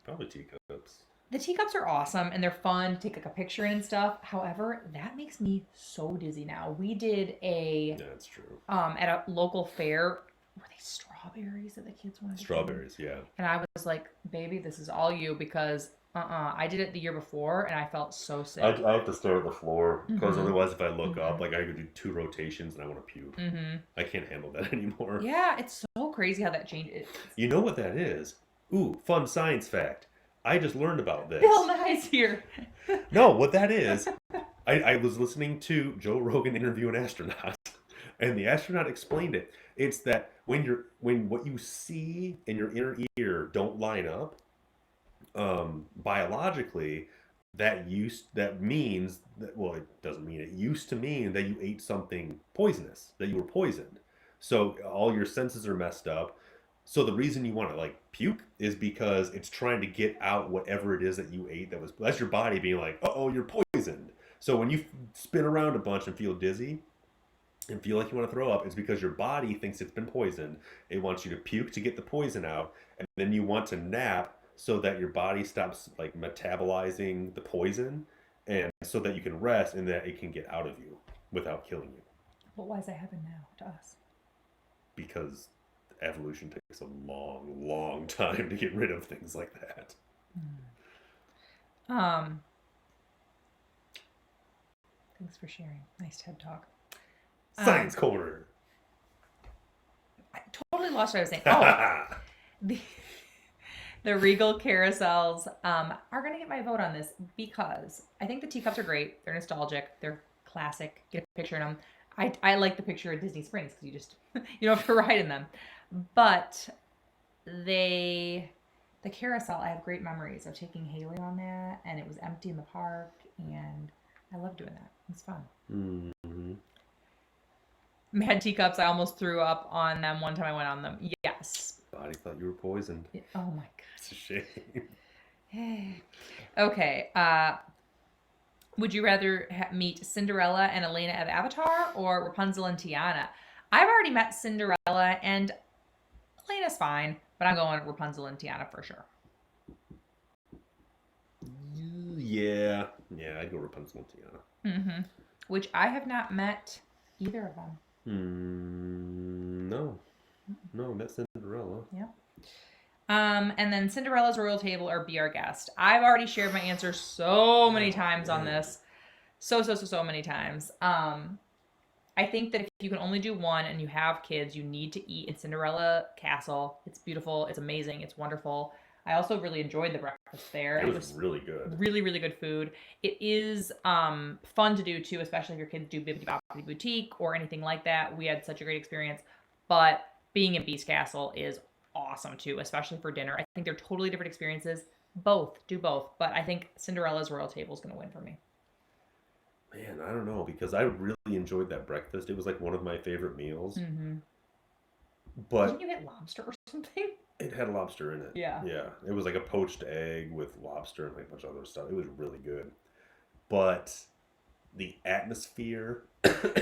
Probably teacups. The teacups are awesome and they're fun to take like a picture in and stuff. However, that makes me so dizzy now. We did That's true. At a local fair. Were they strawberries that the kids wanted? Strawberries, yeah. And I was like, baby, this is all you because I did it the year before and I felt so sick. I have to stare at the floor because otherwise if I look up, like I could do 2 rotations and I want to puke. I can't handle that anymore. Yeah, it's so crazy how that changes. You know what that is? Ooh, fun science fact. I just learned about this. Bill Nye's here. No, what that is, I was listening to Joe Rogan interview an astronaut, and the astronaut explained it. It's that when what you see in your inner ear don't line up, biologically, that means that, well, it doesn't mean it used to mean that you ate something poisonous, that you were poisoned. So all your senses are messed up. So the reason you want to like puke is because it's trying to get out whatever it is that you ate that's your body being like, oh, you're poisoned. So when you spin around a bunch and feel dizzy and feel like you want to throw up, it's because your body thinks it's been poisoned. It wants you to puke to get the poison out, and then you want to nap so that your body stops like metabolizing the poison, and so that you can rest and that it can get out of you without killing you. But why does that happen now to us? Because evolution takes a long time to get rid of things like that. Thanks for sharing. Nice TED Talk. Science Corner. I totally lost what I was saying. Oh, the Regal Carousels are going to get my vote on this because I think the teacups are great. They're nostalgic. They're classic. Get a picture in them. I like the picture of Disney Springs because you don't have to ride in them. But the carousel, I have great memories of taking Haley on that, and it was empty in the park, and I love doing that. It's fun. Mad Teacups, I almost threw up on them one time I went on them. Yes. Body thought you were poisoned. Oh my God. It's a shame. Okay. Would you rather meet Cinderella and Elena of Avatar or Rapunzel and Tiana? I've already met Cinderella and Elena's fine, but I'm going Rapunzel and Tiana for sure. Yeah, I'd go Rapunzel and Tiana. Which I have not met either of them. No, that's Cinderella. Yeah. And then Cinderella's Royal Table or Be Our Guest. I've already shared my answer so many times on this. So many times. I think that if you can only do one and you have kids, you need to eat in Cinderella Castle. It's beautiful. It's amazing. It's wonderful. I also really enjoyed the breakfast there. It was really good. Really, really good food. It is fun to do too, especially if your kids do Bibbidi Bobbidi Boutique or anything like that. We had such a great experience. But being in Beast Castle is awesome too, especially for dinner. I think they're totally different experiences. Do both. But I think Cinderella's Royal Table is going to win for me. Man, I don't know, because I really enjoyed that breakfast. It was like one of my favorite meals. But didn't you get lobster or something? It had lobster in it. Yeah. It was like a poached egg with lobster and like a bunch of other stuff. It was really good. But the atmosphere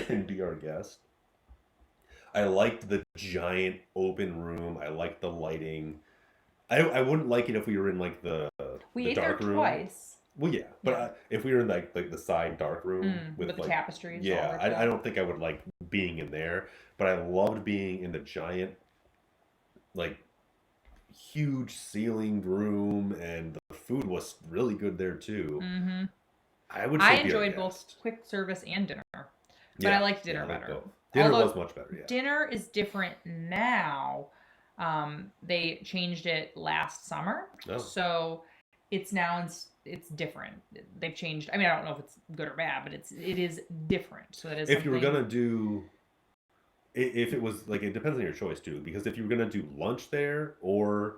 and Be Our Guest, I liked the giant open room. I liked the lighting. I wouldn't like it if we were in like We the ate there dark room. twice. Well, yeah, but Yeah. if we were in like the side dark room With the like, tapestries. yeah, all ripped I up. don't think I would like being in there. But I loved being in the giant, like huge ceilinged room, and the food was really good there too. Mm-hmm. I would I say be our enjoyed both guest. quick service and dinner, but Yeah, I liked dinner I like better. both. Dinner Although was much better. Yeah. dinner is different now. They changed it last summer, Oh. so it's now it's different. They've changed. I mean, I don't know if it's good or bad, but it is different. So that is. If you were gonna do, if it was like, it depends on your choice too. Because if you were gonna do lunch there or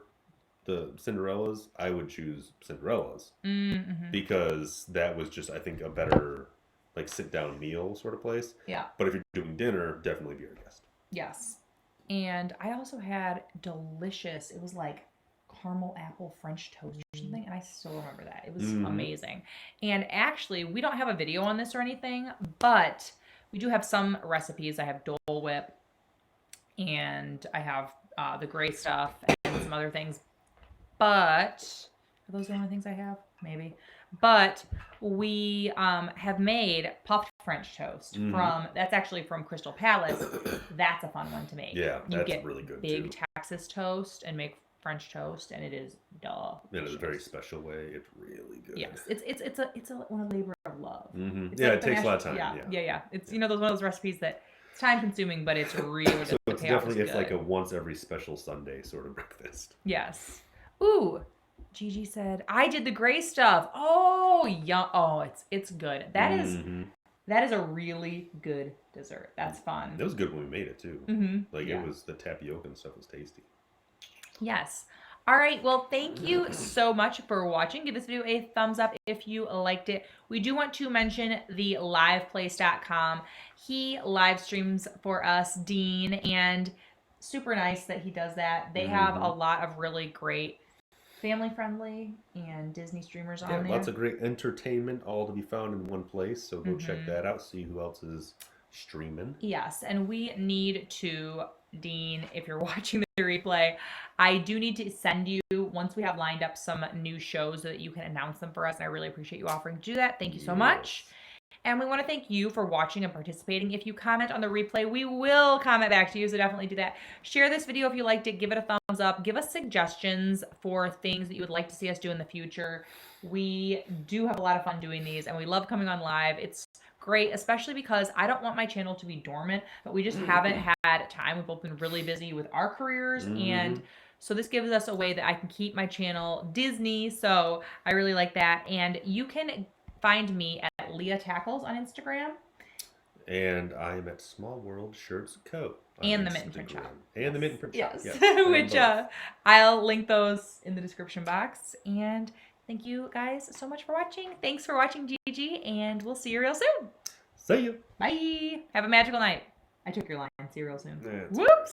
the Cinderellas, I would choose Cinderellas Mm-hmm. because that was just, I think, a better like sit down meal sort of place. Yeah. But if you're doing dinner, definitely be our guest. Yes. And I also had delicious. It was like caramel apple French toast or something, and I still remember that. It was amazing. And actually, we don't have a video on this or anything, but we do have some recipes. I have Dole Whip, and I have the gray stuff and some other things. But are those the only things I have? Maybe. But we have made puffed French toast from, that's actually from Crystal Palace. That's a fun one to make. Yeah, you that's get really good big too. Texas toast and make French toast, and it is In a very special way. It's really good. Yes, it's a labor of love. Mm-hmm. It's Yeah, like it takes a lot of time. Yeah. It's one of those recipes that it's time consuming, but it's really good. So it's definitely, it's good. like a once every special Sunday sort of breakfast. Yes. Ooh, Gigi said I did the gray stuff. Oh, yeah. Oh, it's good. That is a really good dessert. That's fun. It was good when we made it too. Mm-hmm. Like it was, the tapioca and stuff was tasty. Yes. All right. Well, thank you so much for watching. Give this video a thumbs up if you liked it. We do want to mention the liveplace.com. He live streams for us, Dean, and super nice that he does that. They have a lot of really great family friendly and Disney streamers on there. Lots of great entertainment all to be found in one place. So go check that out. See who else is streaming. Yes. And we need to, Dean, if you're watching the replay, I do need to send you, once we have lined up some new shows so that you can announce them for us. And I really appreciate you offering to do that. Thank you so much. And we want to thank you for watching and participating. If you comment on the replay, we will comment back to you, so definitely do that. Share this video if you liked it. Give it a thumbs up. Give us suggestions for things that you would like to see us do in the future. We do have a lot of fun doing these, and we love coming on live. It's great, especially because I don't want my channel to be dormant, but we just haven't had time. We've both been really busy with our careers, and so this gives us a way that I can keep my channel Disney, so I really like that. And you can find me at LeahTackles on Instagram. And I'm at Small World Shirts Co. And the Mitten Print Shop. And the Mitten Print Shop. Yes. Which I'll link those in the description box. And thank you guys so much for watching. Thanks for watching, Gigi, and we'll see you real soon. See you. Bye. Have a magical night. I took your line. See you real soon. Yeah, Whoops.